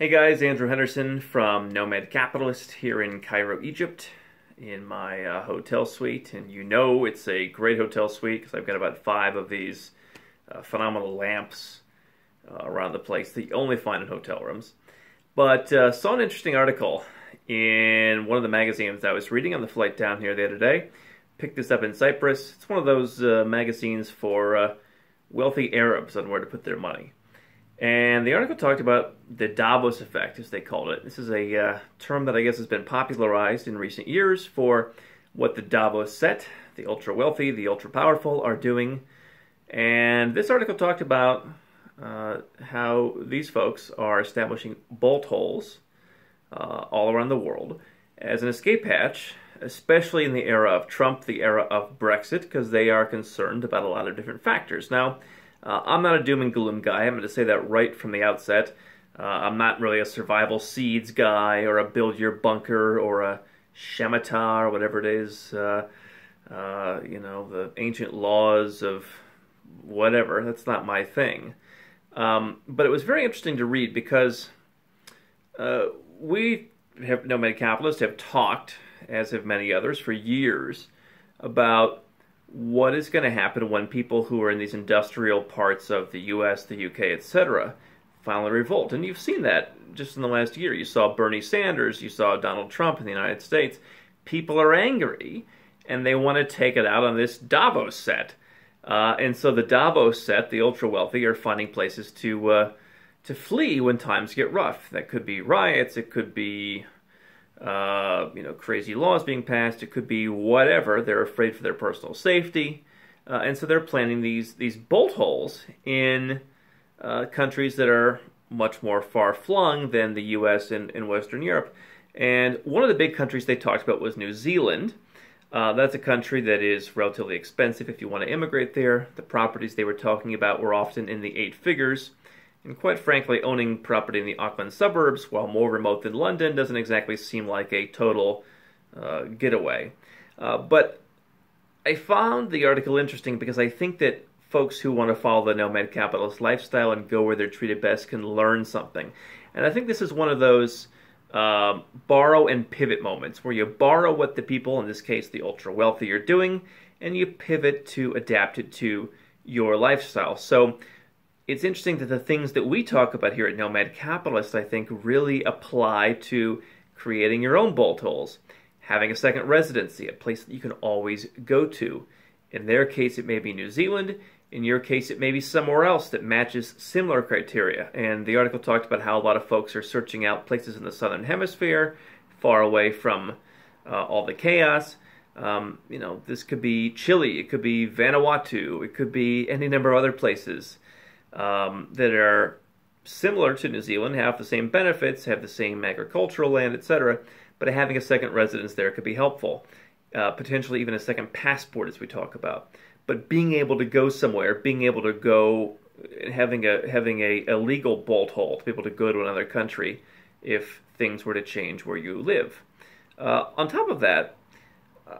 Hey guys, Andrew Henderson from Nomad Capitalist here in Cairo, Egypt, in my hotel suite. And you know it's a great hotel suite because I've got about 5 of these phenomenal lamps around the place that you only find in hotel rooms. But saw an interesting article in one of the magazines I was reading on the flight down here the other day. Picked this up in Cyprus. It's one of those magazines for wealthy Arabs on where to put their money. And the article talked about the Davos Effect, as they called it. This is a term that I guess has been popularized in recent years for what the Davos set, the ultra-wealthy, the ultra-powerful, are doing. And this article talked about how these folks are establishing bolt holes all around the world as an escape hatch, especially in the era of Trump, the era of Brexit, because they are concerned about a lot of different factors. Now, I'm not a doom and gloom guy. I'm going to say that right from the outset. I'm not really a survival seeds guy or a build your bunker or a Shemitah or whatever it is. You know, the ancient laws of whatever. That's not my thing. But it was very interesting to read because we have, Nomad Capitalists, have talked, as have many others, for years about what is going to happen when people who are in these industrial parts of the US, the UK, etc., finally revolt. And you've seen that just in the last year. You saw Bernie Sanders, you saw Donald Trump in the United States. People are angry, and they want to take it out on this Davos set. And so the Davos set, the ultra-wealthy, are finding places to flee when times get rough. That could be riots, it could be crazy laws being passed. It could be whatever. They're afraid for their personal safety, and so they're planning these bolt holes in countries that are much more far-flung than the U.S. and Western Europe. And one of the big countries they talked about was New Zealand. That's a country that is relatively expensive if you want to immigrate there. The properties they were talking about were often in the 8 figures. And quite frankly, owning property in the Auckland suburbs, while more remote than London, doesn't exactly seem like a total getaway. But I found the article interesting because I think that folks who want to follow the nomad capitalist lifestyle and go where they're treated best can learn something. And I think this is one of those borrow and pivot moments where you borrow what the people, in this case the ultra-wealthy, are doing, and you pivot to adapt it to your lifestyle. So it's interesting that the things that we talk about here at Nomad Capitalist, I think, really apply to creating your own bolt holes, having a second residency, a place that you can always go to. In their case, it may be New Zealand. In your case, it may be somewhere else that matches similar criteria. And the article talked about how a lot of folks are searching out places in the Southern Hemisphere, far away from all the chaos. This could be Chile, it could be Vanuatu, it could be any number of other places that are similar to New Zealand, have the same benefits, have the same agricultural land, etc., but having a second residence there could be helpful. Potentially even a second passport, as we talk about. But being able to go somewhere, being able to go, having a legal bolt hole to be able to go to another country if things were to change where you live. On top of that,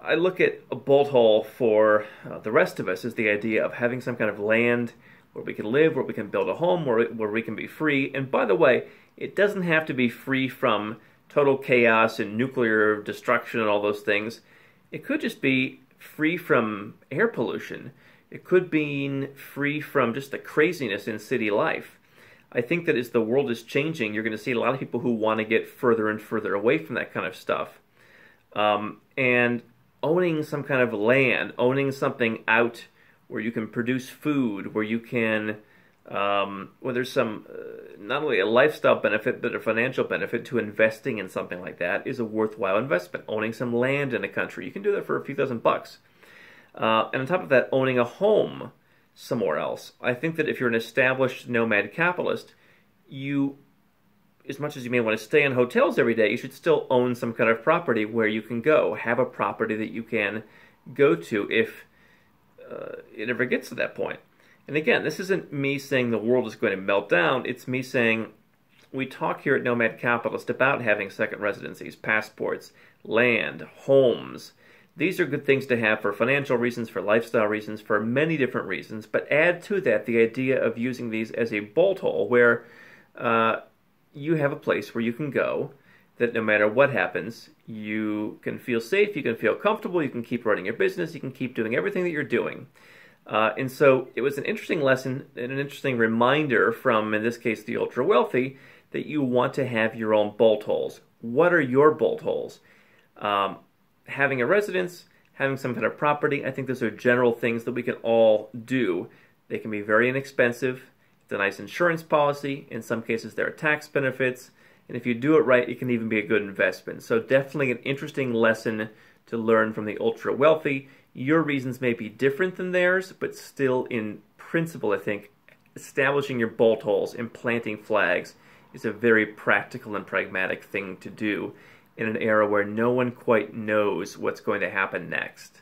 I look at a bolt hole for the rest of us as the idea of having some kind of land where we can live, where we can build a home, where we can be free. And by the way, it doesn't have to be free from total chaos and nuclear destruction and all those things. It could just be free from air pollution. It could be free from just the craziness in city life. I think that as the world is changing, you're going to see a lot of people who want to get further and further away from that kind of stuff. And owning some kind of land, owning something out where you can produce food, where you can, where there's some, not only a lifestyle benefit, but a financial benefit to investing in something like that is a worthwhile investment. Owning some land in a country, you can do that for a few $1,000s. And on top of that, owning a home somewhere else. I think that if you're an established nomad capitalist, you, as much as you may want to stay in hotels every day, you should still own some kind of property where you can go. Have a property that you can go to if it ever gets to that point. And again, this isn't me saying the world is going to melt down. It's me saying we talk here at Nomad Capitalist about having second residencies, passports, land, homes. These are good things to have for financial reasons, for lifestyle reasons, for many different reasons. But add to that the idea of using these as a bolt hole where you have a place where you can go that no matter what happens, you can feel safe, you can feel comfortable, you can keep running your business, you can keep doing everything that you're doing. And so it was an interesting lesson and an interesting reminder from, in this case, the ultra-wealthy, that you want to have your own bolt holes. What are your bolt holes? Having a residence, having some kind of property, I think those are general things that we can all do. They can be very inexpensive. It's a nice insurance policy. In some cases, there are tax benefits. And if you do it right, it can even be a good investment. So definitely an interesting lesson to learn from the ultra-wealthy. Your reasons may be different than theirs, but still in principle, I think, establishing your bolt holes and planting flags is a very practical and pragmatic thing to do in an era where no one quite knows what's going to happen next.